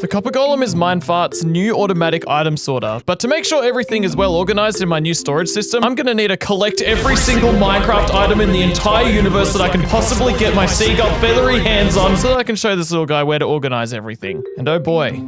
The Copper Golem is Minefart's new automatic item sorter, but to make sure everything is well organized in my new storage system, I'm gonna need to collect every single Minecraft item in the entire universe that I can possibly get my seagull feathery hands on so that I can show this little guy where to organize everything. And oh boy,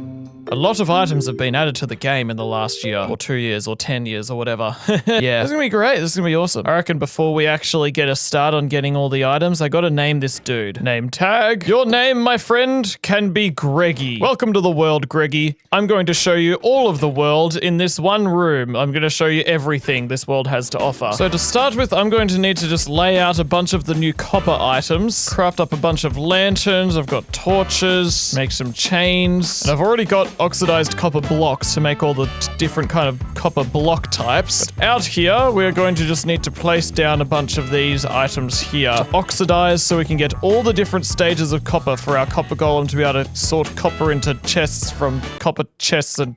a lot of items have been added to the game in the last year, or 2 years, or 10 years, or whatever. Yeah, this is gonna be great. This is gonna be awesome. I reckon before we actually get a start on getting all the items, I gotta name this dude. Name tag. Your name, my friend, can be Greggy. Welcome to the world, Greggy. I'm going to show you all of the world in this one room. I'm gonna show you everything this world has to offer. So to start with, I'm going to need to just lay out a bunch of the new copper items, craft up a bunch of lanterns, I've got torches, make some chains, and I've already got oxidized copper blocks to make all the different kind of copper block types. But out here, we're going to just need to place down a bunch of these items here to oxidize so we can get all the different stages of copper for our copper golem to be able to sort copper into chests from copper chests and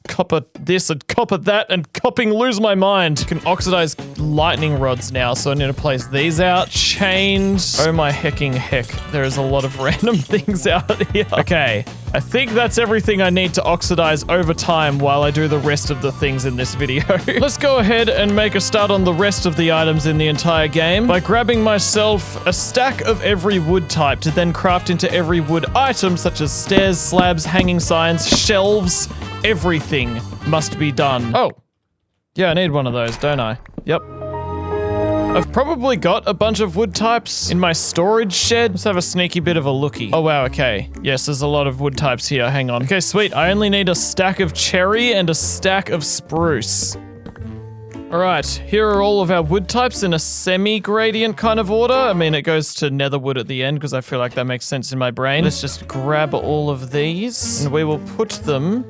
copper this and copper that and lose my mind. You can oxidize lightning rods now, so I need to place these out. Chains. Oh my hecking heck. There is a lot of random things out here. Okay. I think that's everything I need to oxidize over time while I do the rest of the things in this video. Let's go ahead and make a start on the rest of the items in the entire game by grabbing myself a stack of every wood type to then craft into every wood item, such as stairs, slabs, hanging signs, shelves. Everything must be done. Oh, yeah, I need one of those, don't I? Yep. I've probably got a bunch of wood types in my storage shed. Let's have a sneaky bit of a looky. Oh wow, okay. Yes, there's a lot of wood types here, hang on. Okay, sweet, I only need a stack of cherry and a stack of spruce. Alright, here are all of our wood types in a semi-gradient kind of order. I mean, it goes to netherwood at the end because I feel like that makes sense in my brain. Let's just grab all of these and we will put them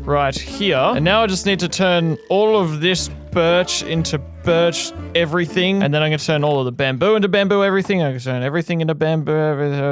right here. And now I just need to turn all of this birch into birch everything. And then I'm going to turn all of the bamboo into bamboo everything. I'm going to turn everything into bamboo everything.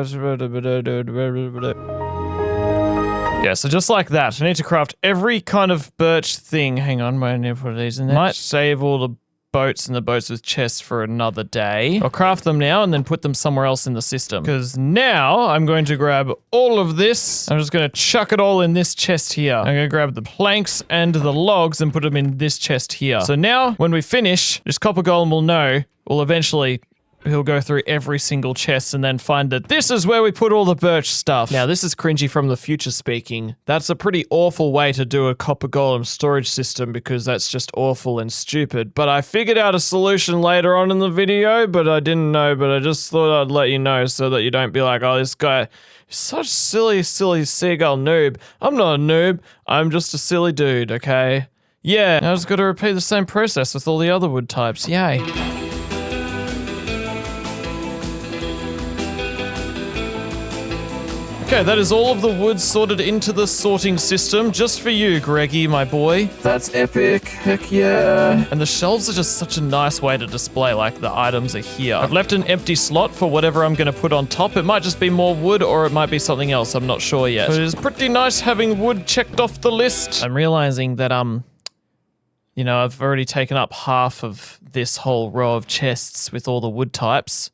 Yeah, so just like that. I need to craft every kind of birch thing. Hang on, I need to put these in there. Might save all the boats and the boats with chests for another day. I'll craft them now and then put them somewhere else in the system. Because now I'm going to grab all of this. I'm just going to chuck it all in this chest here. I'm going to grab the planks and the logs and put them in this chest here. So now when we finish, this copper golem will know, will eventually he'll go through every single chest and then find that this is where we put all the birch stuff. Now, this is Cringy from the future speaking. That's a pretty awful way to do a copper golem storage system because that's just awful and stupid. But I figured out a solution later on in the video, but I didn't know, but I just thought I'd let you know so that you don't be like, oh, this guy is such silly seagull noob. I'm not a noob. I'm just a silly dude, okay? Yeah, I just got to repeat the same process with all the other wood types. Yay. Okay, that is all of the wood sorted into the sorting system, just for you, Greggy, my boy. That's epic, heck yeah. And the shelves are just such a nice way to display, like, the items are here. I've left an empty slot for whatever I'm gonna put on top. It might just be more wood, or it might be something else, I'm not sure yet. But it is pretty nice having wood checked off the list. I'm realizing that, you know, I've already taken up half of this whole row of chests with all the wood types.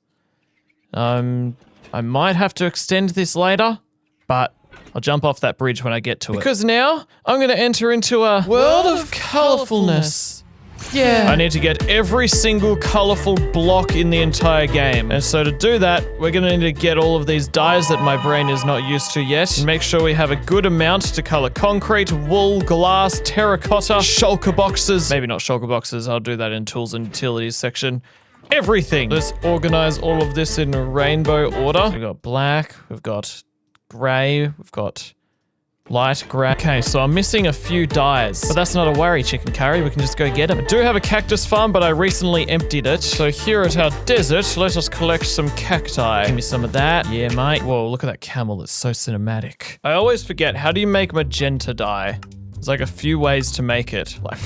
I might have to extend this later, but I'll jump off that bridge when I get to it. Because now, I'm gonna enter into a world of colorfulness. Yeah. I need to get every single colorful block in the entire game. And so to do that, we're gonna need to get all of these dyes that my brain is not used to yet. And make sure we have a good amount to color concrete, wool, glass, terracotta, shulker boxes. Maybe not shulker boxes, I'll do that in tools and utilities section. Everything. Let's organize all of this in rainbow order. We've got black, we've got gray, we've got light gray. Okay, so I'm missing a few dyes, but that's not a worry, chicken curry. We can just go get them. I do have a cactus farm, but I recently emptied it. So here at our desert, let us collect some cacti. Give me some of that. Yeah, mate. Whoa, look at that camel. It's so cinematic. I always forget, how do you make magenta dye? There's like a few ways to make it. Like,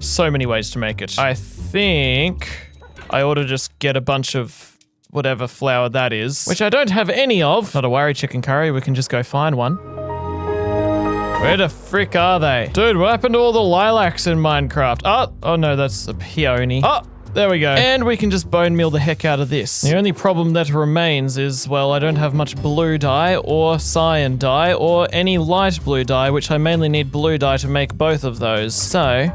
so many ways to make it. I think I ought to just get a bunch of whatever flower that is, which I don't have any of. Not a worry, chicken curry, we can just go find one. Where the frick are they? Dude, what happened to all the lilacs in Minecraft? Oh no, that's a peony. Oh, There we go. And we can just bone meal the heck out of this. The only problem that remains is, well, I don't have much blue dye or cyan dye or any light blue dye, which I mainly need blue dye to make both of those. So...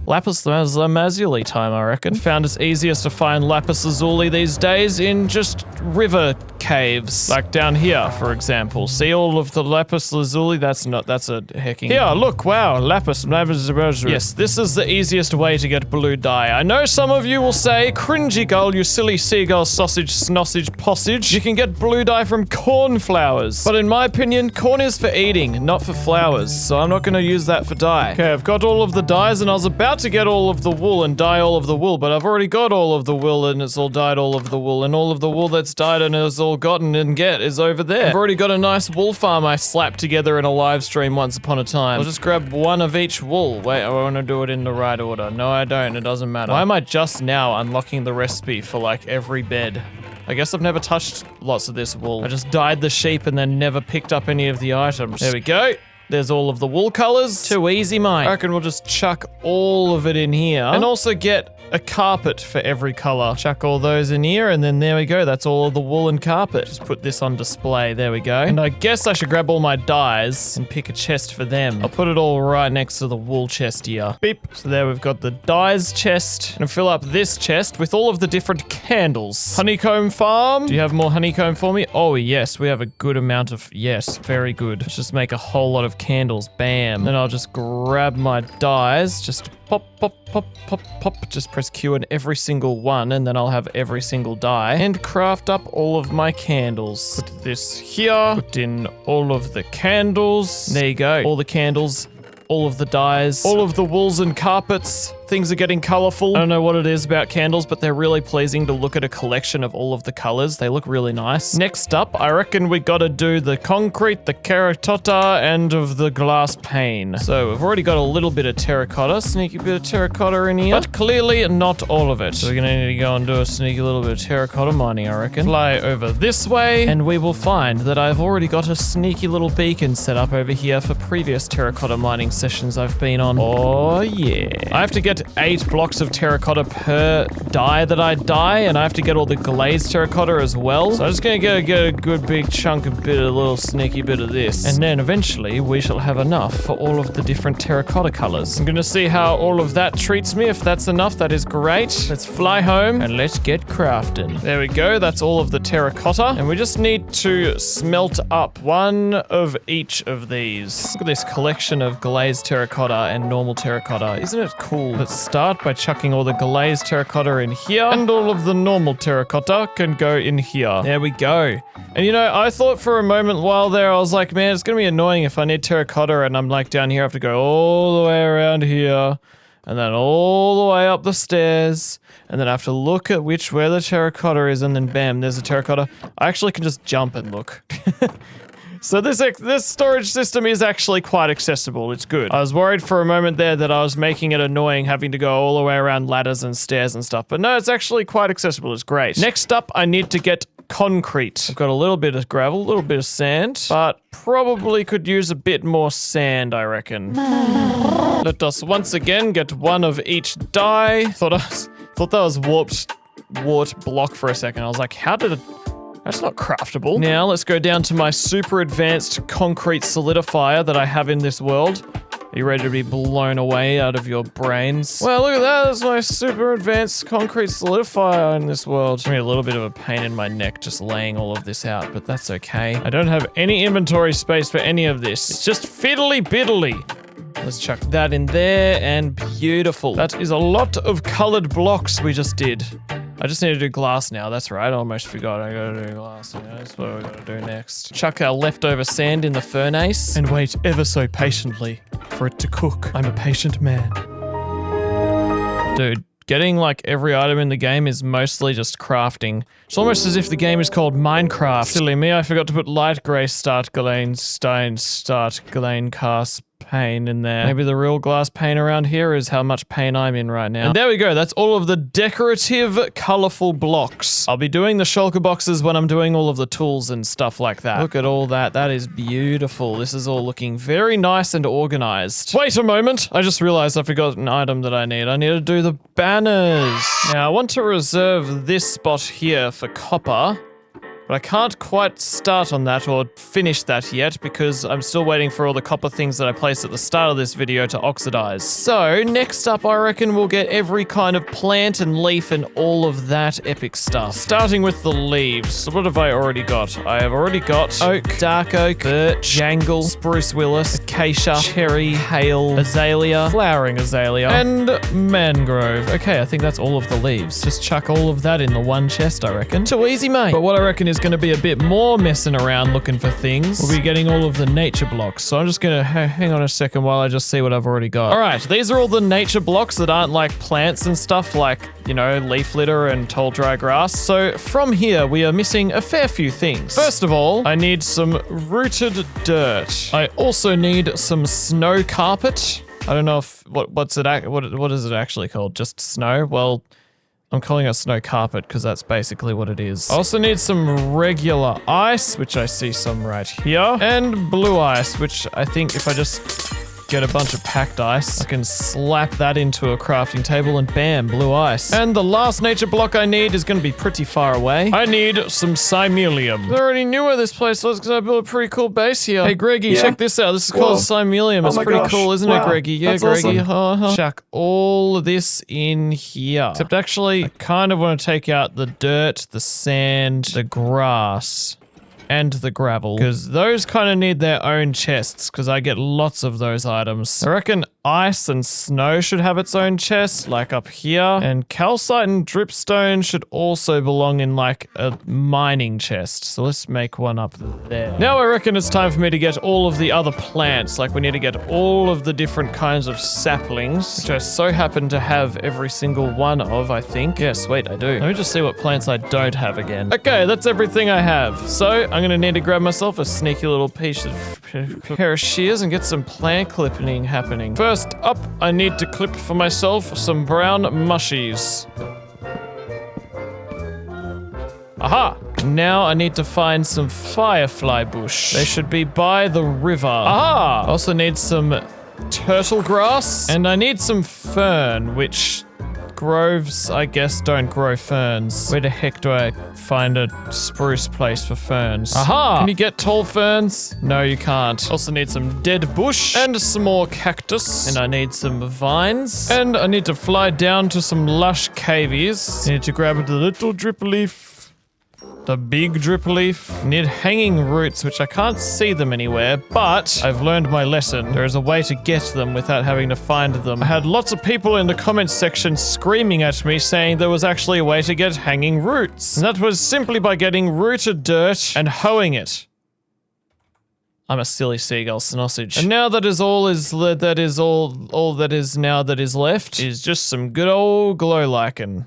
lapis lazuli time, I reckon. Found it's easiest to find lapis lazuli these days in just river caves. Like down here, for example. See all of the lapis lazuli? That's a hecking... Here, look, wow, lapis lazuli. Yes, this is the easiest way to get blue dye. I know some of you will say, CringyGull, you silly seagull sausage snossage possage. You can get blue dye from cornflowers. But in my opinion, corn is for eating, not for flowers. So I'm not gonna use that for dye. Okay, I've got all of the dyes and I was about to get all of the wool and dye all of the wool, but I've already got all of the wool and it's all dyed all of the wool, and all of the wool that's dyed and is all gotten and get is over there. I've already got a nice wool farm I slapped together in a live stream once upon a time. I'll just grab one of each wool. Wait, I want to do it in the right order. No, I don't. It doesn't matter. Why am I just now unlocking the recipe for like every bed? I guess I've never touched lots of this wool. I just dyed the sheep and then never picked up any of the items. There we go. There's all of the wool colors. Too easy, mate. I reckon we'll just chuck all of it in here. And also get a carpet for every color. Chuck all those in here, and then there we go. That's all of the wool and carpet. Just put this on display. There we go. And I guess I should grab all my dyes and pick a chest for them. I'll put it all right next to the wool chest here. Beep. So there we've got the dyes chest. And fill up this chest with all of the different candles. Honeycomb farm. Do you have more honeycomb for me? Oh, yes. We have a good amount of... Yes, very good. Let's just make a whole lot of candles. Bam. Then I'll just grab my dyes. Just pop, pop, pop, pop, pop. Just press Q on every single one, and then I'll have every single dye. And craft up all of my candles. Put this here. Put in all of the candles. There you go. All the candles. All of the dyes. All of the wools and carpets. Things are getting colorful. I don't know what it is about candles, but they're really pleasing to look at a collection of all of the colors. They look really nice. Next up, I reckon we gotta do the concrete, the terracotta, and of the glass pane. So we've already got a little bit of terracotta, sneaky bit of terracotta in here, but clearly not all of it. So we're gonna need to go and do a sneaky little bit of terracotta mining, I reckon. Fly over this way, and we will find that I've already got a sneaky little beacon set up over here for previous terracotta mining sessions I've been on. Oh yeah. I have to get 8 blocks of terracotta per dye that I dye, and I have to get all the glazed terracotta as well. So I'm just gonna get a good big chunk of a little sneaky bit of this. And then eventually we shall have enough for all of the different terracotta colors. I'm gonna see how all of that treats me. If that's enough, that is great. Let's fly home and let's get crafting. There we go. That's all of the terracotta. And we just need to smelt up one of each of these. Look at this collection of glazed terracotta and normal terracotta. Isn't it cool? Let's start by chucking all the glazed terracotta in here, and all of the normal terracotta can go in here. There we go. And you know, I thought for a moment while there, I was like, man, it's gonna be annoying if I need terracotta and I'm like down here, I have to go all the way around here, and then all the way up the stairs, and then I have to look at where the terracotta is, and then bam, there's a terracotta. I actually can just jump and look. So this storage system is actually quite accessible. It's good. I was worried for a moment there that I was making it annoying having to go all the way around ladders and stairs and stuff, but no, it's actually quite accessible. It's great. Next up, I need to get concrete. I've got a little bit of gravel, a little bit of sand, but probably could use a bit more sand, I reckon. Let us once again get one of each dye. Thought that was warped block for a second. I was like, how did it... That's not craftable. Now let's go down to my super advanced concrete solidifier that I have in this world. Are you ready to be blown away out of your brains? Well, look at that. That's my super advanced concrete solidifier in this world. It's gonna be a little bit of a pain in my neck just laying all of this out, but that's okay. I don't have any inventory space for any of this. It's just fiddly biddly. Let's chuck that in there, and beautiful. That is a lot of colored blocks we just did. I just need to do glass now. That's right. I almost forgot. I gotta do glass. That's what we gotta do next. Chuck our leftover sand in the furnace and wait ever so patiently for it to cook. I'm a patient man. Dude, getting like every item in the game is mostly just crafting. It's almost as if the game is called Minecraft. Silly me, I forgot to put light grey start Ghislaine Stein start Ghislaine cast pane in there. Maybe the real glass pane around here is how much pain I'm in right now. And there we go. That's all of the decorative, colorful blocks. I'll be doing the shulker boxes when I'm doing all of the tools and stuff like that. Look at all that. That is beautiful. This is all looking very nice and organized. Wait a moment. I just realized I forgot an item that I need. I need to do the banners. Now, I want to reserve this spot here for copper. But I can't quite start on that or finish that yet because I'm still waiting for all the copper things that I placed at the start of this video to oxidize. So next up, I reckon we'll get every kind of plant and leaf and all of that epic stuff. Starting with the leaves. So what have I already got? I have already got oak, dark oak, birch, jangle, spruce willis, acacia, cherry, hail, azalea, flowering azalea, and mangrove. Okay, I think that's all of the leaves. Just chuck all of that in the one chest, I reckon. Too easy, mate. But what I reckon is going to be a bit more messing around looking for things. We'll be getting all of the nature blocks. So I'm just going to hang on a second while I just see what I've already got. All right, these are all the nature blocks that aren't like plants and stuff like, you know, leaf litter and tall dry grass. So from here, we are missing a fair few things. First of all, I need some rooted dirt. I also need some snow carpet. I don't know if, what is it actually called? Just snow? Well, I'm calling it snow carpet because that's basically what it is. I also need some regular ice, which I see some right here, and blue ice, which I think if I just get a bunch of packed ice, I can slap that into a crafting table and bam, blue ice. And the last nature block I need is going to be pretty far away. I need some simelium. I already knew where this place was because I built a pretty cool base here. Hey, Greggy, check this out. This is called simelium. It's pretty cool, isn't it, Greggy? Yeah, Greggy. Awesome. Chuck all of this in here. Except actually, I kind of want to take out the dirt, the sand, the grass, and the gravel, because those kind of need their own chests, because I get lots of those items. I reckon ice and snow should have its own chest, like up here, and calcite and dripstone should also belong in like a mining chest. So let's make one up there. Now I reckon it's time for me to get all of the other plants, like we need to get all of the different kinds of saplings, which I so happen to have every single one of, I think. Yeah, sweet, I do. Let me just see what plants I don't have again. Okay, that's everything I have. So I'm gonna need to grab myself a sneaky little pair of shears and get some plant clipping happening. First up, I need to clip for myself some brown mushies. Aha! Now I need to find some firefly bush. They should be by the river. Aha! I also need some turtle grass, and I need some fern, which groves, I guess, don't grow ferns. Where the heck do I find a spruce place for ferns? Aha! Can you get tall ferns? No, you can't. Also need some dead bush and some more cactus. And I need some vines. And I need to fly down to some lush cavies. I need to grab the little drip leaf. The big drip leaf. Need hanging roots, which I can't see them anywhere, but I've learned my lesson. There is a way to get them without having to find them. I had lots of people in the comments section screaming at me saying there was actually a way to get hanging roots. And that was simply by getting rooted dirt and hoeing it. I'm a silly seagull sausage. And now that is all that is left is just some good old glow lichen.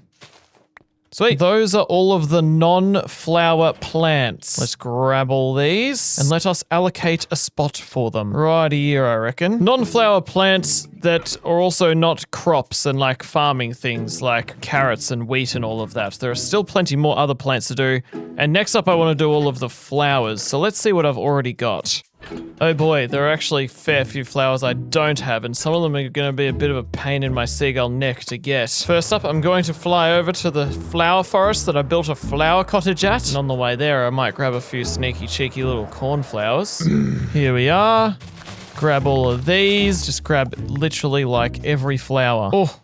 Sweet. Those are all of the non-flower plants. Let's grab all these and let us allocate a spot for them. Right here, I reckon. Non-flower plants that are also not crops and like farming things like carrots and wheat and all of that. There are still plenty more other plants to do. And next up, I want to do all of the flowers. So let's see what I've already got. Oh boy, there are actually a fair few flowers I don't have, and some of them are going to be a bit of a pain in my seagull neck to get. First up, I'm going to fly over to the flower forest that I built a flower cottage at, and on the way there, I might grab a few sneaky, cheeky little cornflowers. Here we are. Grab all of these. Just grab literally like every flower. Oh.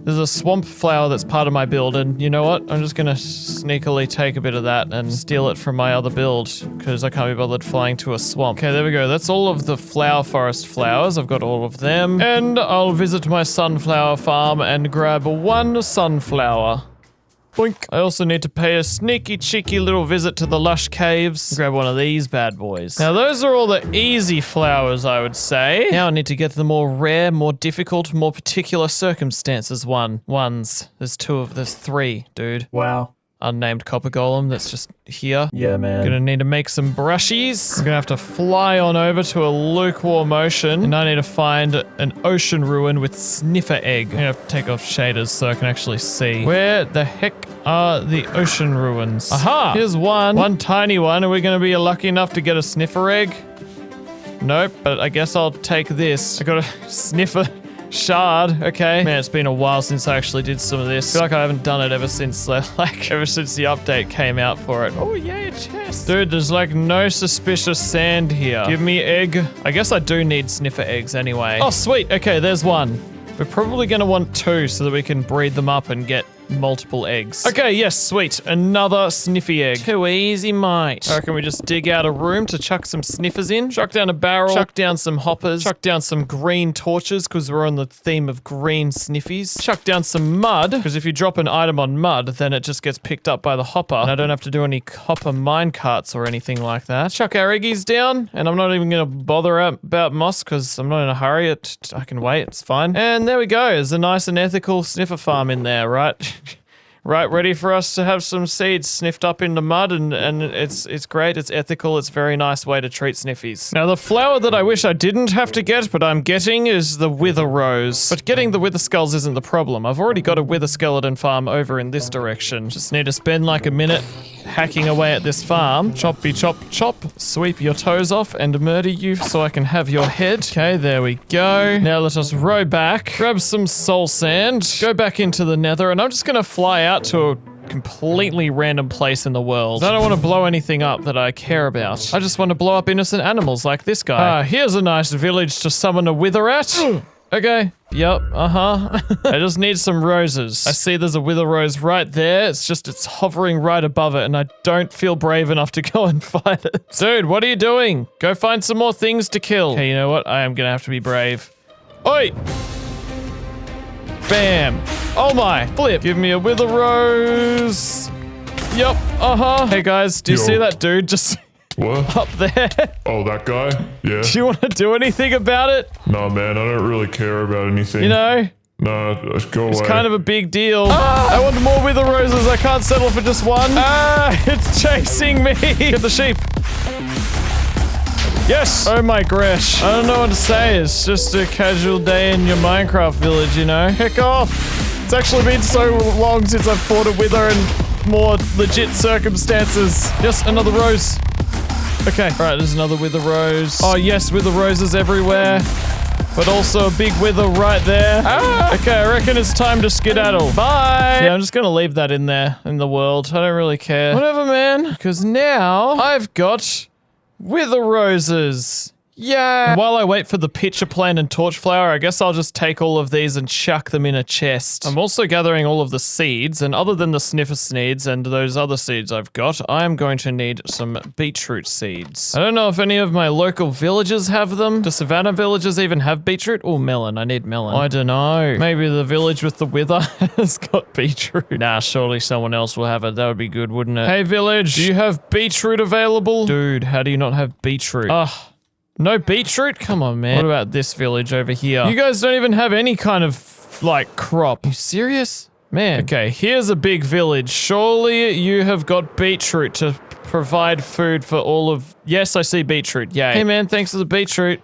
There's a swamp flower that's part of my build, and you know what? I'm just gonna sneakily take a bit of that and steal it from my other build, because I can't be bothered flying to a swamp. Okay, there we go. That's all of the flower forest flowers. I've got all of them. And I'll visit my sunflower farm and grab one sunflower. Boink. I also need to pay a sneaky, cheeky little visit to the lush caves. Grab one of these bad boys. Now, those are all the easy flowers, I would say. Now I need to get the more rare, more difficult, more particular circumstances ones. There's three, dude. Wow. unnamed Copper Golem that's just here. Yeah, man. Gonna need to make some brushies. I'm gonna have to fly on over to a lukewarm ocean, and I need to find an ocean ruin with sniffer egg. I'm gonna have to take off shaders so I can actually see. Where the heck are the ocean ruins? Aha! Here's one tiny one. Are we gonna be lucky enough to get a sniffer egg? Nope, but I guess I'll take this. I got a sniffer shard. Okay. Man, it's been a while since I actually did some of this. I feel like I haven't done it ever since the update came out for it. Oh, yay, a chest. Dude, there's like no suspicious sand here. Give me egg. I guess I do need sniffer eggs anyway. Oh, sweet. Okay, there's one. We're probably gonna want 2 so that we can breed them up and get multiple eggs. Okay, yes, sweet. Another sniffy egg. Too easy, mate. I reckon we just dig out a room to chuck some sniffers in. Chuck down a barrel. Chuck down some hoppers. Chuck down some green torches, because we're on the theme of green sniffies. Chuck down some mud, because if you drop an item on mud, then it just gets picked up by the hopper, and I don't have to do any copper mine carts or anything like that. Chuck our eggies down, and I'm not even going to bother about moss, because I'm not in a hurry. I can wait. It's fine. And there we go. There's a nice and ethical sniffer farm in there, right? Right, ready for us to have some seeds sniffed up into mud, and it's great, it's ethical, it's a very nice way to treat sniffies. Now the flower that I wish I didn't have to get, but I'm getting, is the wither rose. But getting the wither skulls isn't the problem. I've already got a wither skeleton farm over in this direction. Just need to spend like a minute hacking away at this farm. Choppy chop chop, sweep your toes off and murder you so I can have your head. Okay, there we go. Now let us row back, grab some soul sand, go back into the nether, and I'm just gonna fly out to a completely random place in the world. I don't want to blow anything up that I care about. I just want to blow up innocent animals like this guy. Here's a nice village to summon a wither at. Okay. Yep. I just need some roses. I see there's a wither rose right there. It's hovering right above it, and I don't feel brave enough to go and fight it. Dude, what are you doing? Go find some more things to kill. Okay, you know what? I am gonna have to be brave. Oi! Bam. Oh my. Flip. Give me a wither rose. Yep. Hey guys, do you see that dude just what? Up there? Oh, that guy? Yeah. Do you want to do anything about it? Nah, man, I don't really care about anything. You know? Nah, just go away. It's kind of a big deal. I want more wither roses. I can't settle for just one. It's chasing me. Get the sheep. Yes! Oh my gosh. I don't know what to say. It's just a casual day in your Minecraft village, you know? Heck off! It's actually been so long since I've fought a wither in more legit circumstances. Yes, another rose. Okay, alright, there's another wither rose. Oh yes, wither roses everywhere. But also a big wither right there. Okay, I reckon it's time to skedaddle. Bye! Yeah, I'm just gonna leave that in there, in the world. I don't really care. Whatever, man. Because now I've got wither roses. Yeah. And while I wait for the pitcher plant and torch flower, I guess I'll just take all of these and chuck them in a chest. I'm also gathering all of the seeds, and other than the sniffer seeds and those other seeds I've got, I'm going to need some beetroot seeds. I don't know if any of my local villages have them. Do savannah villages even have beetroot? Oh, melon. I need melon. I don't know. Maybe the village with the wither has got beetroot. Nah, surely someone else will have it. That would be good, wouldn't it? Hey, village, do you have beetroot available? Dude, how do you not have beetroot? No beetroot? Come on, man. What about this village over here? You guys don't even have any kind of, like, crop. Are you serious? Man. Okay, here's a big village. Surely you have got beetroot to provide food for all of... Yes, I see beetroot. Yay. Hey, man, thanks for the beetroot.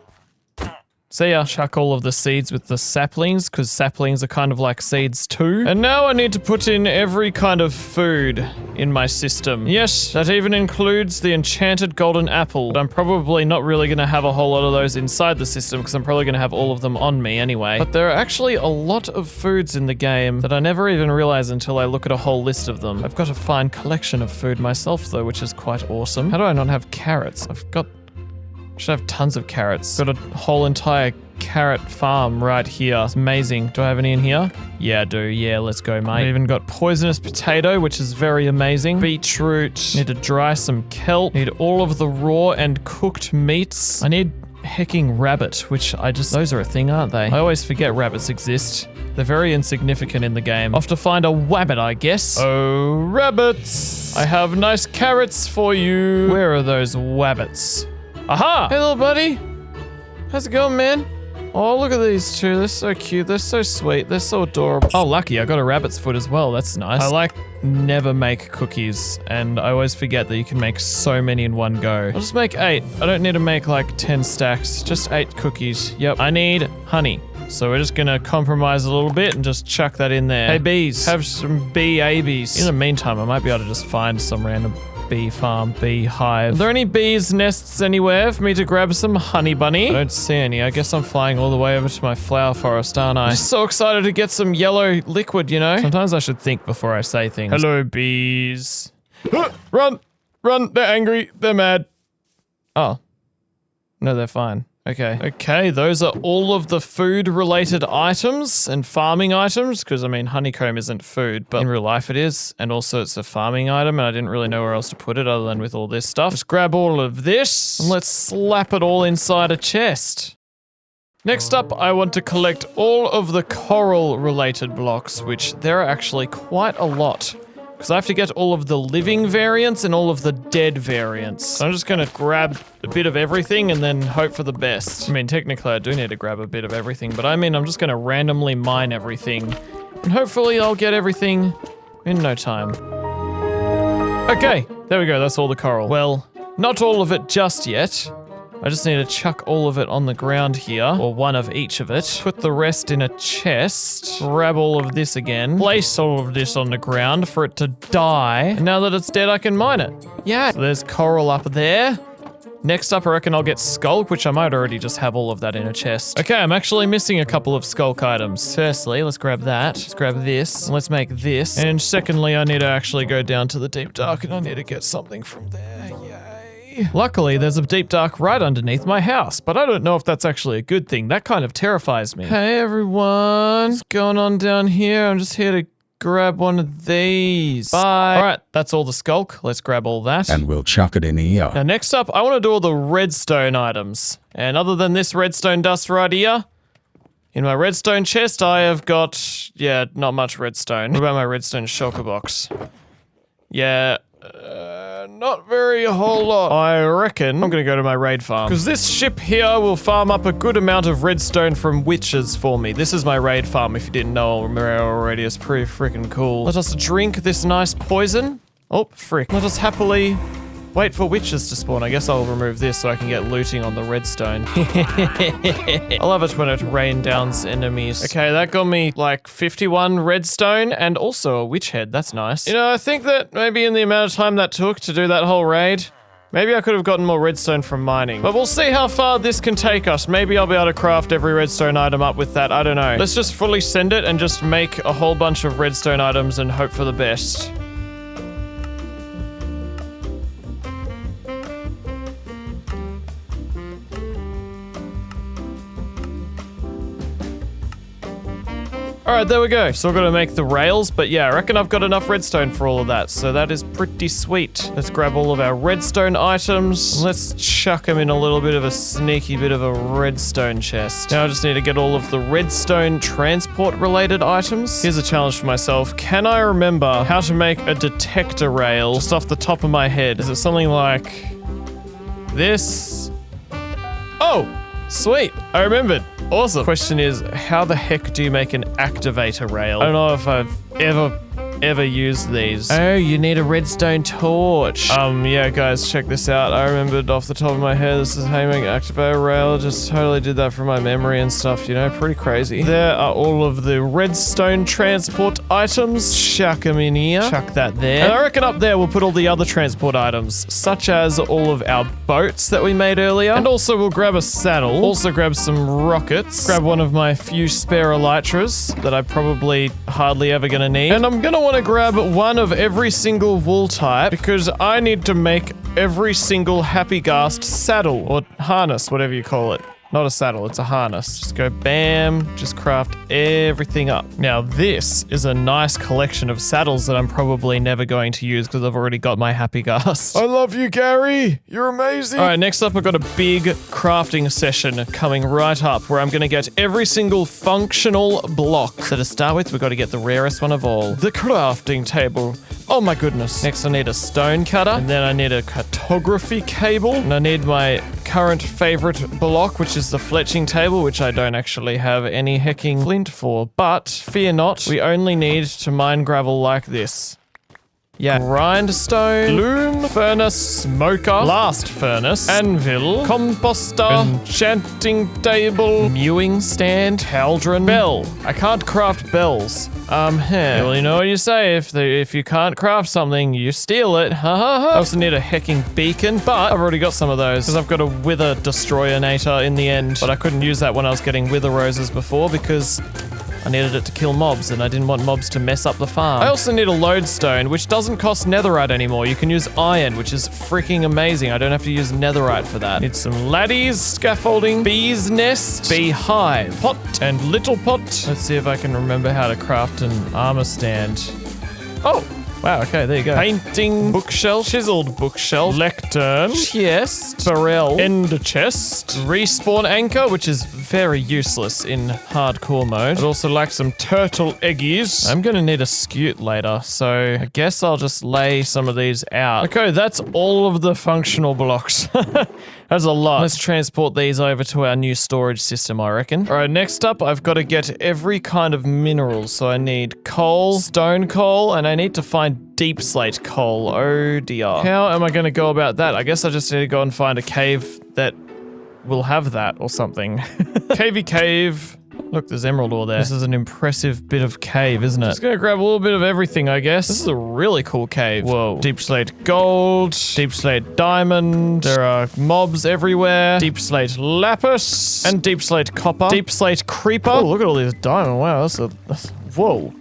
See ya. Chuck all of the seeds with the saplings, because saplings are kind of like seeds too. And now I need to put in every kind of food in my system. Yes, that even includes the enchanted golden apple. But I'm probably not really going to have a whole lot of those inside the system, because I'm probably going to have all of them on me anyway. But there are actually a lot of foods in the game that I never even realize until I look at a whole list of them. I've got a fine collection of food myself though, which is quite awesome. How do I not have carrots? I should have tons of carrots. Got a whole entire carrot farm right here. It's amazing. Do I have any in here? Yeah, I do. Yeah, let's go, mate. I even got poisonous potato, which is very amazing. Beetroot. Need to dry some kelp. Need all of the raw and cooked meats. I need hecking rabbit, which those are a thing, aren't they? I always forget rabbits exist. They're very insignificant in the game. Off to find a wabbit, I guess. Oh, rabbits. I have nice carrots for you. Where are those wabbits? Aha! Hey, little buddy. How's it going, man? Oh, look at these two. They're so cute. They're so sweet. They're so adorable. Oh, lucky. I got a rabbit's foot as well. That's nice. I like never make cookies, and I always forget that you can make so many in one go. I'll just make 8. I don't need to make like 10 stacks, just 8 cookies. Yep, I need honey. So we're just gonna compromise a little bit and just chuck that in there. Hey bees, have some bee ABs. In the meantime, I might be able to just find some random bee farm, bee hive. Are there any bees nests anywhere for me to grab some honey bunny? I don't see any. I guess I'm flying all the way over to my flower forest, aren't I? I'm so excited to get some yellow liquid, you know? Sometimes I should think before I say things. Hello, bees. Run! Run! They're angry. They're mad. Oh. No, they're fine. Okay. Okay, those are all of the food-related items and farming items, because, I mean, honeycomb isn't food, but in real life it is, and also it's a farming item, and I didn't really know where else to put it other than with all this stuff. Just grab all of this, and let's slap it all inside a chest. Next up, I want to collect all of the coral-related blocks, which there are actually quite a lot. Because I have to get all of the living variants and all of the dead variants. So I'm just gonna grab a bit of everything and then hope for the best. I mean, technically I do need to grab a bit of everything, but I mean, I'm just gonna randomly mine everything. And hopefully I'll get everything in no time. Okay, there we go, that's all the coral. Well, not all of it just yet. I just need to chuck all of it on the ground here, or one of each of it. Put the rest in a chest. Grab all of this again. Place all of this on the ground for it to die. And now that it's dead, I can mine it. Yeah. So there's coral up there. Next up, I reckon I'll get sculk, which I might already just have all of that in a chest. Okay, I'm actually missing a couple of sculk items. Firstly, let's grab that. Let's grab this. Let's make this. And secondly, I need to actually go down to the deep dark and I need to get something from there. Yay. Luckily, there's a deep dark right underneath my house, but I don't know if that's actually a good thing. That kind of terrifies me. Hey everyone, what's going on down here? I'm just here to grab one of these. Bye. All right, that's all the sculk. Let's grab all that. And we'll chuck it in here. Now next up, I want to do all the redstone items. And other than this redstone dust right here, in my redstone chest, I have got, yeah, not much redstone. What about my redstone shulker box? Yeah, not very a whole lot. I reckon I'm gonna go to my raid farm. Because this ship here will farm up a good amount of redstone from witches for me. This is my raid farm, if you didn't know already. It's pretty freaking cool. Let us drink this nice poison. Oh, frick. Let us happily wait for witches to spawn. I guess I'll remove this so I can get looting on the redstone. I love it when it rain downs enemies. Okay, that got me like 51 redstone and also a witch head. That's nice. You know, I think that maybe in the amount of time that took to do that whole raid, maybe I could have gotten more redstone from mining. But we'll see how far this can take us. Maybe I'll be able to craft every redstone item up with that. I don't know. Let's just fully send it and just make a whole bunch of redstone items and hope for the best. Alright, there we go. Still gotta make the rails, but yeah, I reckon I've got enough redstone for all of that, so that is pretty sweet. Let's grab all of our redstone items. Let's chuck them in a little bit of a sneaky bit of a redstone chest. Now I just need to get all of the redstone transport related items. Here's a challenge for myself. Can I remember how to make a detector rail just off the top of my head? Is it something like this? Oh, sweet. I remembered. Awesome. Question is, how the heck do you make an activator rail? I don't know if I've ever used these. Oh, you need a redstone torch. Yeah, guys, check this out. I remembered off the top of my head, this is how you make an activator rail. Just totally did that from my memory and stuff, you know, pretty crazy. There are all of the redstone transport items. Chuck them in here. Chuck that there. And I reckon up there we'll put all the other transport items, such as all of our boats that we made earlier. And also we'll grab a saddle. Also grab some rockets. Grab one of my few spare elytras that I'm probably hardly ever gonna need. And I'm gonna want to grab one of every single wool type because I need to make every single happy ghast saddle or harness, whatever you call it. Not a saddle, it's a harness. Just go bam, just craft everything up. Now this is a nice collection of saddles that I'm probably never going to use because I've already got my happy ghast. I love you, Gary. You're amazing. All right, next up I've got a big crafting session coming right up where I'm gonna get every single functional block. So to start with, we've got to get the rarest one of all, the crafting table. Oh my goodness. Next I need a stone cutter, and then I need a cartography cable, and I need my current favorite block, which is the fletching table, which I don't actually have any hecking flint for. But fear not, we only need to mine gravel like this. Yeah. Grindstone, loom, furnace, smoker, blast furnace, anvil, composter, enchanting table, mewing stand, cauldron, bell. I can't craft bells. Well, you know what you say, if you can't craft something, you steal it. Ha ha ha. I also need a hecking beacon, but I've already got some of those because I've got a wither destroyer-nator in the end, but I couldn't use that when I was getting wither roses before because I needed it to kill mobs, and I didn't want mobs to mess up the farm. I also need a lodestone, which doesn't cost netherite anymore. You can use iron, which is freaking amazing. I don't have to use netherite for that. Need some laddies, scaffolding, bee's nest, beehive, pot, and little pot. Let's see if I can remember how to craft an armor stand. Oh! Wow, okay, there you go. Painting bookshelf, chiseled bookshelf, lectern, chest, barrel, ender chest, respawn anchor, which is very useless in hardcore mode. I'd also like some turtle eggies. I'm gonna need a scute later, so I guess I'll just lay some of these out. Okay, that's all of the functional blocks. That's a lot. Let's transport these over to our new storage system, I reckon. All right, next up, I've got to get every kind of mineral. So I need coal, stone coal, and I need to find deep slate coal. Oh dear. How am I going to go about that? I guess I just need to go and find a cave that will have that or something. Cavey cave. Look, there's emerald ore there. This is an impressive bit of cave, isn't it? Just gonna grab a little bit of everything, I guess. This is a really cool cave. Whoa. Deep slate gold, deep slate diamond. There are mobs everywhere. Deep slate lapis, and deep slate copper. Deep slate creeper. Oh, look at all these diamond. Wow, that's whoa.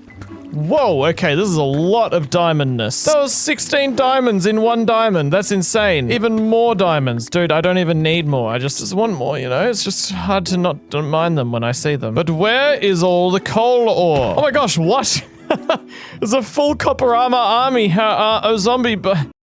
Whoa, okay, this is a lot of diamondness. That was 16 diamonds in one diamond. That's insane. Even more diamonds. Dude, I don't even need more. I just want more, you know? It's just hard to not mind them when I see them. But where is all the coal ore? Oh my gosh, what? There's a full copper armor army, a zombie,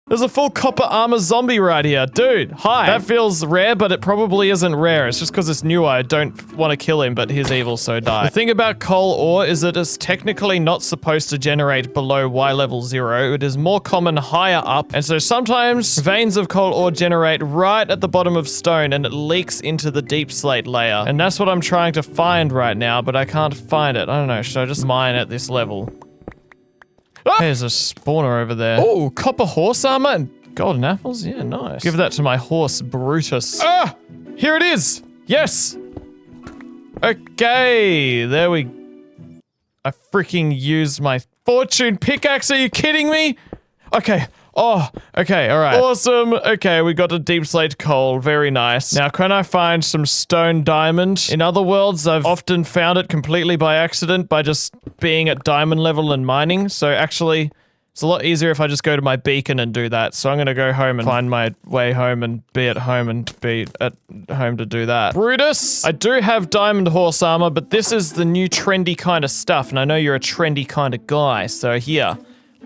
there's a full copper armor zombie right here. Dude, hi. That feels rare, but it probably isn't rare. It's just because it's new. I don't want to kill him, but he's evil, so die. The thing about coal ore is that it's technically not supposed to generate below Y level 0. It is more common higher up, and so sometimes veins of coal ore generate right at the bottom of stone, and it leaks into the deep slate layer. And that's what I'm trying to find right now, but I can't find it. I don't know, should I just mine at this level? Ah! There's a spawner over there. Oh, copper horse armor and golden apples? Yeah, nice. Give that to my horse, Brutus. Ah! Here it is! Yes! Okay, there we... I freaking used my fortune pickaxe, are you kidding me? Okay. Oh, okay, alright. Awesome. Okay, we got a deep slate coal. Very nice. Now, can I find some stone diamond? In other worlds, I've often found it completely by accident by just being at diamond level and mining. So actually, it's a lot easier if I just go to my beacon and do that. So I'm gonna go home and find my way home and be at home and be at home to do that. Brutus, I do have diamond horse armor, but this is the new trendy kind of stuff. And I know you're a trendy kind of guy, so here.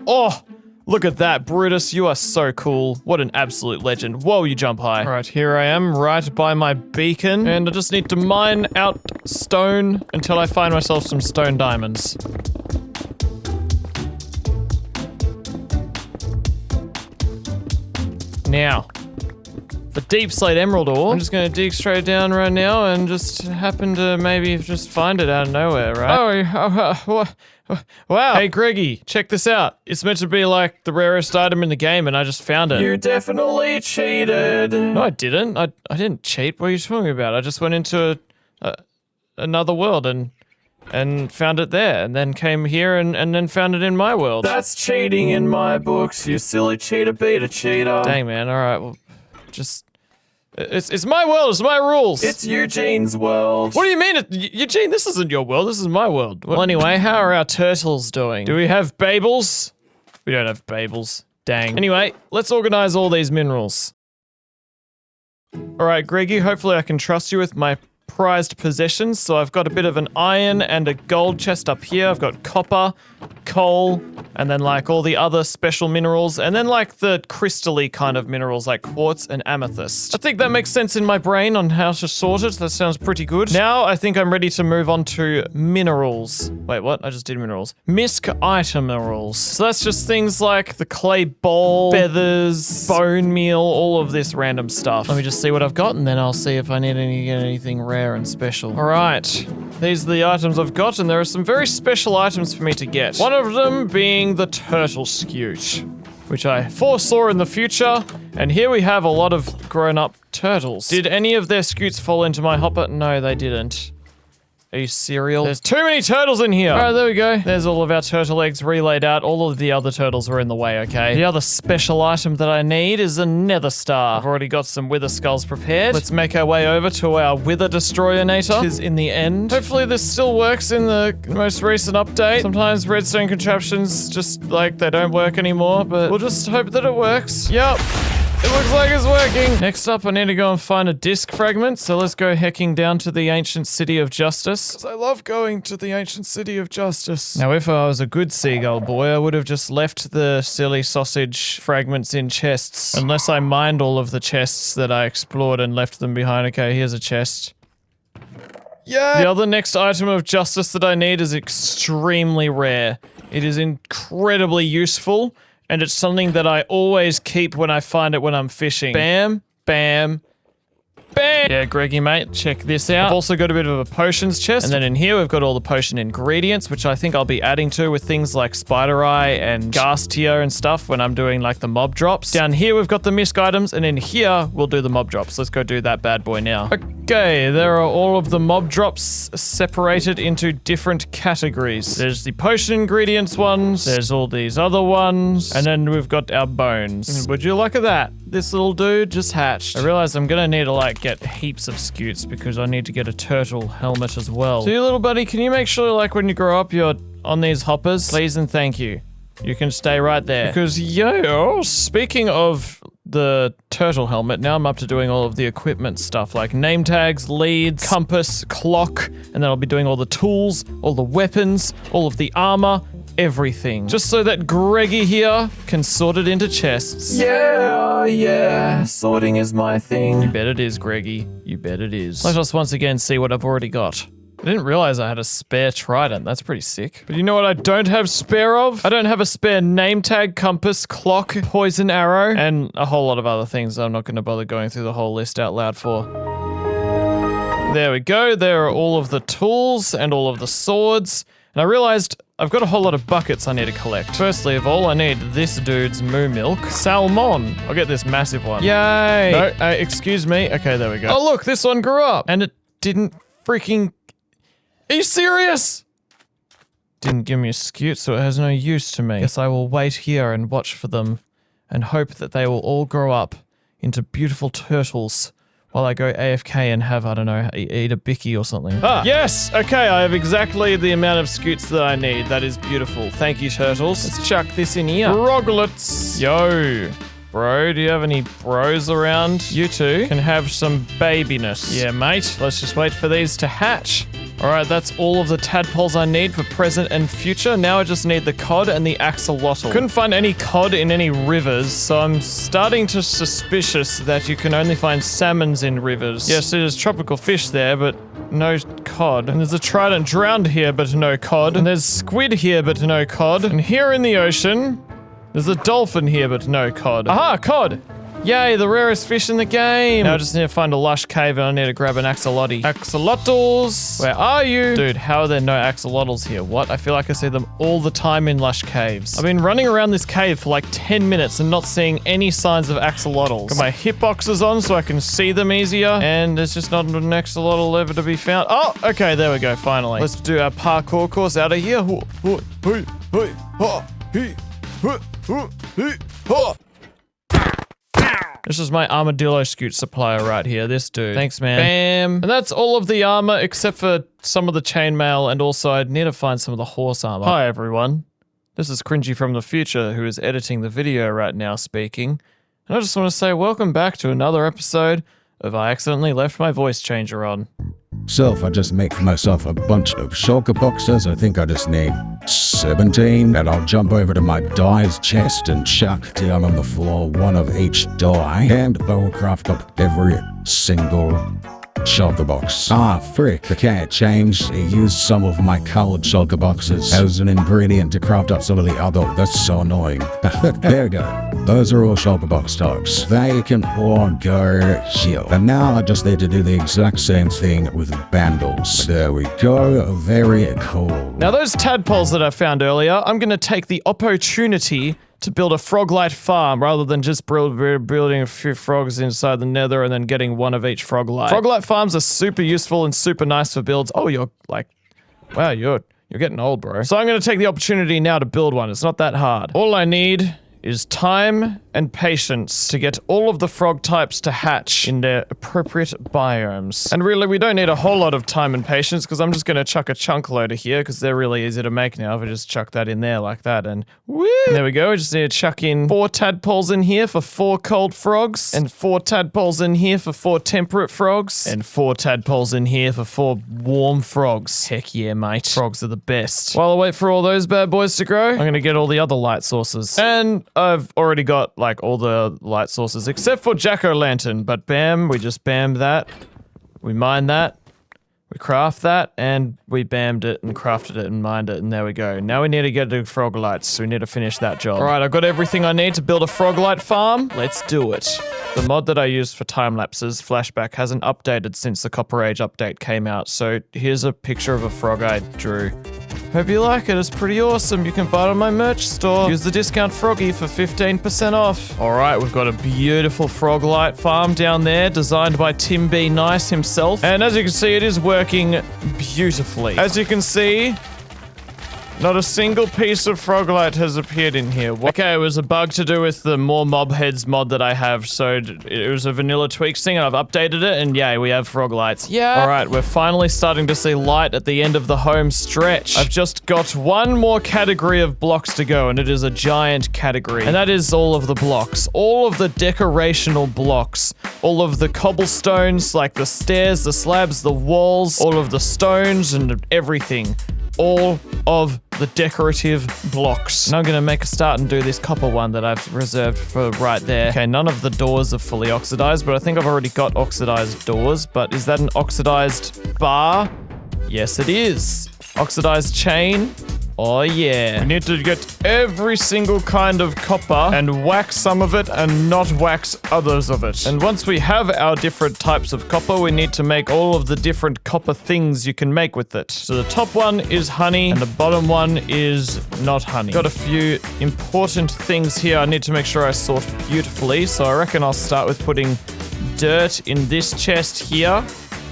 Oh! Look at that, Brutus, you are so cool. What an absolute legend. Whoa, you jump high. All right, here I am, right by my beacon, and I just need to mine out stone until I find myself some stone diamonds. Now, for deep slate emerald ore, I'm just gonna dig straight down right now and just happen to maybe just find it out of nowhere, right? Wow. Hey, Greggy, check this out. It's meant to be like the rarest item in the game and I just found it. You definitely cheated. No, I didn't. I didn't cheat. What are you talking about? I just went into another world and found it there and then came here and then found it in my world. That's cheating in my books, you silly cheater beta cheater. Dang, man. All right, well, just... It's my world, it's my rules. It's Eugene's world. What do you mean? Eugene, this isn't your world, this is my world. Well, anyway, how are our turtles doing? Do we have babels? We don't have babels. Dang. Anyway, let's organize all these minerals. All right, Greggy, hopefully I can trust you with my prized possessions. So I've got a bit of an iron and a gold chest up here. I've got copper, coal, and then like all the other special minerals, and then like the crystal-y kind of minerals like quartz and amethyst. I think that makes sense in my brain on how to sort it. That sounds pretty good. Now I think I'm ready to move on to minerals. Wait, what? I just did minerals. Misc item minerals. So that's just things like the clay ball, feathers, bone meal, all of this random stuff. Let me just see what I've got, and then I'll see if I need anything rare rare and special. All right. These are the items I've got, and there are some very special items for me to get. One of them being the turtle scute, which I foresaw in the future, and here we have a lot of grown-up turtles. Did any of their scutes fall into my hopper? No, they didn't. Are you cereal? There's too many turtles in here! Alright, there we go. There's all of our turtle eggs relayed out. All of the other turtles were in the way, okay? The other special item that I need is a nether star. I've already got some wither skulls prepared. Let's make our way over to our wither destroyer-nator, because in the end, hopefully this still works in the most recent update. Sometimes redstone contraptions just, like, they don't work anymore, but we'll just hope that it works. Yep. It looks like it's working. Next up, I need to go and find a disc fragment, so let's go hecking down to the ancient city of justice. Because I love going to the ancient city of justice. Now, if I was a good seagull boy, I would have just left the silly sausage fragments in chests. Unless I mined all of the chests that I explored and left them behind. Okay, here's a chest. Yeah. The other next item of justice that I need is extremely rare. It is incredibly useful. And it's something that I always keep when I find it when I'm fishing. Bam, bam, bam! Yeah, Greggy, mate, check this out. I've also got a bit of a potions chest. And then in here, we've got all the potion ingredients, which I think I'll be adding to with things like Spider Eye and Ghast Tear and stuff when I'm doing, like, the mob drops. Down here, we've got the misc items, and in here, we'll do the mob drops. Let's go do that bad boy now. Okay, there are all of the mob drops separated into different categories. There's the potion ingredients ones, there's all these other ones, and then we've got our bones. Would you look at that? This little dude just hatched. I realize I'm gonna need to, like, get heaps of scutes because I need to get a turtle helmet as well. So you little buddy, can you make sure, like, when you grow up, you're on these hoppers? Please and thank you. You can stay right there. Because, yo, speaking of the turtle helmet, now I'm up to doing all of the equipment stuff, like name tags, leads, compass, clock, and then I'll be doing all the tools, all the weapons, all of the armor, everything. Just so that Greggy here can sort it into chests. Yeah, sorting is my thing. You bet it is, Greggy. You bet it is. Let us once again see what I've already got. I didn't realize I had a spare trident. That's pretty sick. But you know what I don't have spare of? I don't have a spare name tag, compass, clock, poison arrow, and a whole lot of other things I'm not going to bother going through the whole list out loud for. There we go. There are all of the tools and all of the swords. And I realized I've got a whole lot of buckets I need to collect. Firstly of all, I need this dude's moo milk. Salmon. I'll get this massive one. Yay. No, excuse me. Okay, there we go. Oh, look, this one grew up. And it didn't freaking... Are you serious? Didn't give me a scute, so it has no use to me. Guess I will wait here and watch for them and hope that they will all grow up into beautiful turtles while I go AFK and have, I don't know, eat a bicky or something. Ah, yes! Okay, I have exactly the amount of scutes that I need. That is beautiful. Thank you, turtles. Let's chuck this in here. Froglets. Yo. Bro, do you have any bros around? You two can have some babiness. Yeah, mate. Let's just wait for these to hatch. Alright, that's all of the tadpoles I need for present and future. Now I just need the cod and the axolotl. Couldn't find any cod in any rivers, so I'm starting to suspicious that you can only find salmons in rivers. Yes, there's tropical fish there, but no cod. And there's a trident drowned here, but no cod. And there's squid here, but no cod. And here in the ocean, there's a dolphin here, but no cod. Aha, cod! Yay, the rarest fish in the game! Now I just need to find a lush cave and I need to grab an axolotl. Axolotls! Where are you? Dude, how are there no axolotls here? What? I feel like I see them all the time in lush caves. I've been running around this cave for like 10 minutes and not seeing any signs of axolotls. Got my hitboxes on so I can see them easier, and there's just not an axolotl ever to be found. Oh, okay, there we go, finally. Let's do our parkour course out of here. This is my Armadillo scute supplier right here, this dude. Thanks, man. Bam! And that's all of the armor except for some of the chainmail, and also I need to find some of the horse armor. Hi, everyone. This is Cringy from the future, who is editing the video right now speaking. And I just want to say welcome back to another episode of I Accidentally Left My Voice Changer On. So if I just make myself a bunch of shulker boxes, I think I just need 17, and I'll jump over to my dye's chest and chuck down on the floor one of each dye, and I will craft up every single shulker box. Ah, frick. Okay, changed. I used some of my colored shulker boxes as an ingredient to craft up some of the other. That's so annoying. There we go. Those are all shulker box types. They can all go here. And now I just need to do the exact same thing with bundles. There we go. Very cool. Now those tadpoles that I found earlier, I'm going to take the opportunity to build a Froglight farm rather than just building a few frogs inside the nether and then getting one of each Froglight. Froglight farms are super useful and super nice for builds. Oh, you're like, wow, you're getting old, bro. So I'm going to take the opportunity now to build one. It's not that hard. All I need is time and patience to get all of the frog types to hatch in their appropriate biomes. And really, we don't need a whole lot of time and patience because I'm just going to chuck a chunk loader here because they're really easy to make now. If I just chuck that in there like that and woo! And there we go. We just need to chuck in 4 tadpoles in here for 4 cold frogs and 4 tadpoles in here for 4 temperate frogs and 4 tadpoles in here for 4 warm frogs. Heck yeah, mate. Frogs are the best. While I wait for all those bad boys to grow, I'm going to get all the other light sources. And I've already got like all the light sources except for jack-o'-lantern, but bam, we just bammed that. We mined that. We craft that, and we bammed it and crafted it and mined it, and there we go. Now we need to get to Froglights, so we need to finish that job. Alright, I've got everything I need to build a Froglight farm. Let's do it. The mod that I used for time lapses, Flashback, hasn't updated since the Copper Age update came out, so here's a picture of a frog I drew. Hope you like it, it's pretty awesome. You can buy it on my merch store. Use the discount Froggy for 15% off. Alright, we've got a beautiful Froglight farm down there, designed by Tim B. Nice himself. And as you can see, it is working beautifully. As you can see, not a single piece of Froglight has appeared in here. Okay, it was a bug to do with the more mob heads mod that I have, so it was a vanilla tweaks thing, and I've updated it, and yay, we have Froglights. Yeah! Alright, we're finally starting to see light at the end of the home stretch. I've just got one more category of blocks to go, and it is a giant category. And that is all of the blocks. All of the decorational blocks. All of the cobblestones, like the stairs, the slabs, the walls, all of the stones, and everything. All of the decorative blocks. And I'm gonna make a start and do this copper one that I've reserved for right there. Okay, none of the doors are fully oxidized, but I think I've already got oxidized doors. But is that an oxidized bar? Yes, it is. Oxidized chain. Oh yeah. We need to get every single kind of copper and wax some of it and not wax others of it. And once we have our different types of copper, we need to make all of the different copper things you can make with it. So the top one is honey and the bottom one is not honey. Got a few important things here I need to make sure I sort beautifully. So I reckon I'll start with putting dirt in this chest here.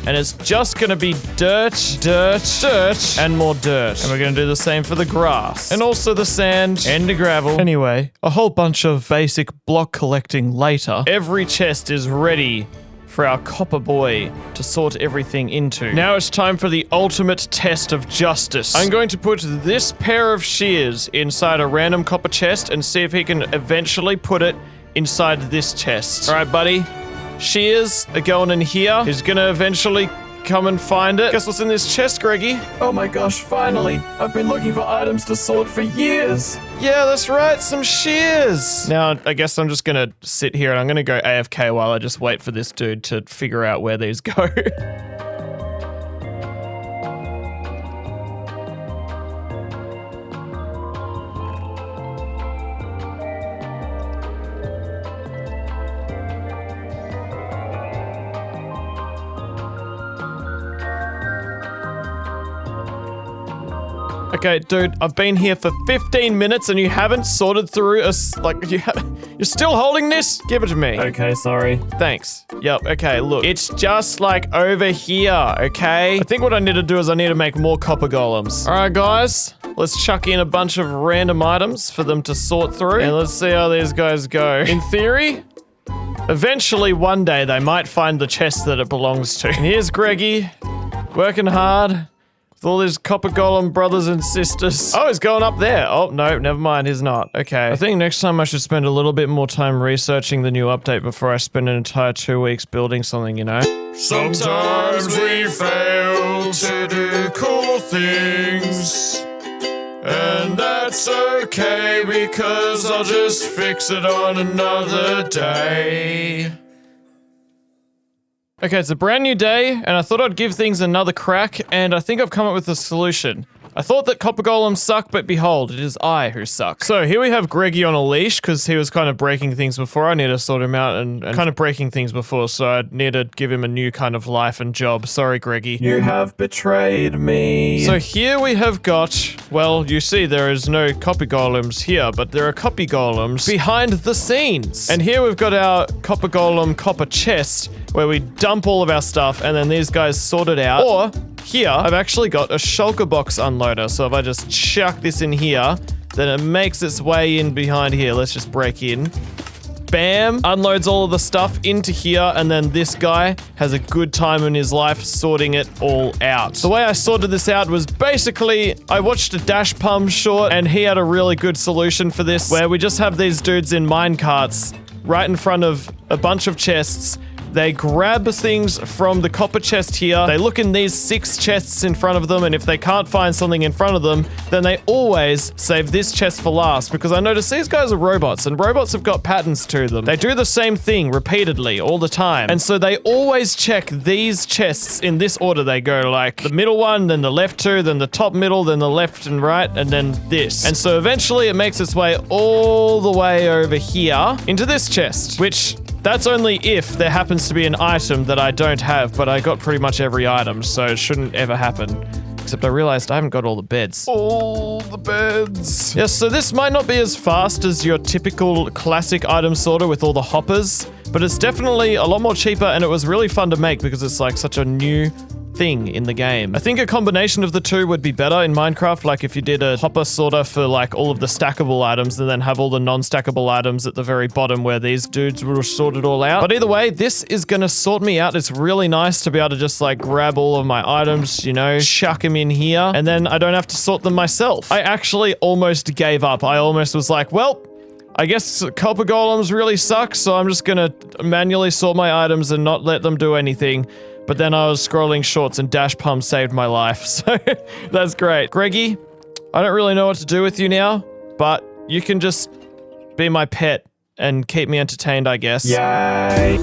And it's just gonna be dirt, dirt, dirt, and more dirt. And we're gonna do the same for the grass. And also the sand and the gravel. Anyway, a whole bunch of basic block collecting later. Every chest is ready for our copper boy to sort everything into. Now it's time for the ultimate test of justice. I'm going to put this pair of shears inside a random copper chest and see if he can eventually put it inside this chest. All right, buddy? Shears are going in here. He's gonna eventually come and find it. Guess what's in this chest, Greggy? Oh my gosh, finally. I've been looking for items to sort for years. Yeah, that's right, some shears. Now, I guess I'm just gonna sit here and I'm gonna go AFK while I just wait for this dude to figure out where these go. Okay, dude, I've been here for 15 minutes and you haven't sorted through you're still holding this? Give it to me. Okay, sorry. Thanks. Yep, okay, look. It's just like over here, okay? I think what I need to do is I need to make more copper golems. All right, guys, let's chuck in a bunch of random items for them to sort through. And let's see how these guys go. In theory, eventually one day they might find the chest that it belongs to. And here's Greggy, working hard. With all his Copper Golem brothers and sisters. Oh, he's going up there. Oh, no, never mind, he's not. Okay. I think next time I should spend a little bit more time researching the new update before I spend an entire 2 weeks building something, you know? Sometimes we fail to do cool things. And that's okay because I'll just fix it on another day. Okay, it's a brand new day, and I thought I'd give things another crack, and I think I've come up with a solution. I thought that Copper Golems suck, but behold, it is I who suck. So here we have Greggy on a leash, because he was kind of breaking things before. I need to sort him out and kind of breaking things before, so I need to give him a new kind of life and job. Sorry, Greggy. You have betrayed me. So here we have got, well, you see there is no Copper Golems here, but there are Copper Golems behind the scenes. And here we've got our Copper Golem copper chest, where we dump all of our stuff, and then these guys sort it out. Or here, I've actually got a shulker box unloader. So if I just chuck this in here, then it makes its way in behind here. Let's just break in. Bam! Unloads all of the stuff into here, and then this guy has a good time in his life sorting it all out. The way I sorted this out was basically, I watched a Dash Pum short, and he had a really good solution for this, where we just have these dudes in minecarts right in front of a bunch of chests. They grab things from the copper chest here, they look in these 6 chests in front of them, and if they can't find something in front of them, then they always save this chest for last, because I notice these guys are robots, and robots have got patterns to them. They do the same thing repeatedly all the time, and so they always check these chests in this order. They go like the middle one, then the left 2, then the top middle, then the left and right, and then this. And so eventually it makes its way all the way over here into this chest, which that's only if there happens to be an item that I don't have, but I got pretty much every item, so it shouldn't ever happen. Except I realized I haven't got all the beds. All the beds. Yes, so this might not be as fast as your typical classic item sorter with all the hoppers, but it's definitely a lot more cheaper, and it was really fun to make because it's like such a new thing in the game. I think a combination of the two would be better in Minecraft, like if you did a hopper sorter for like all of the stackable items and then have all the non-stackable items at the very bottom where these dudes will sort it all out. But either way, this is gonna sort me out. It's really nice to be able to just like grab all of my items, you know, chuck them in here, and then I don't have to sort them myself. I actually almost gave up. I almost was like, well, I guess Copper Golems really suck, so I'm just gonna manually sort my items and not let them do anything. But then I was scrolling shorts and Dash Pum saved my life, so that's great. Greggy, I don't really know what to do with you now, but you can just be my pet and keep me entertained, I guess. Yay.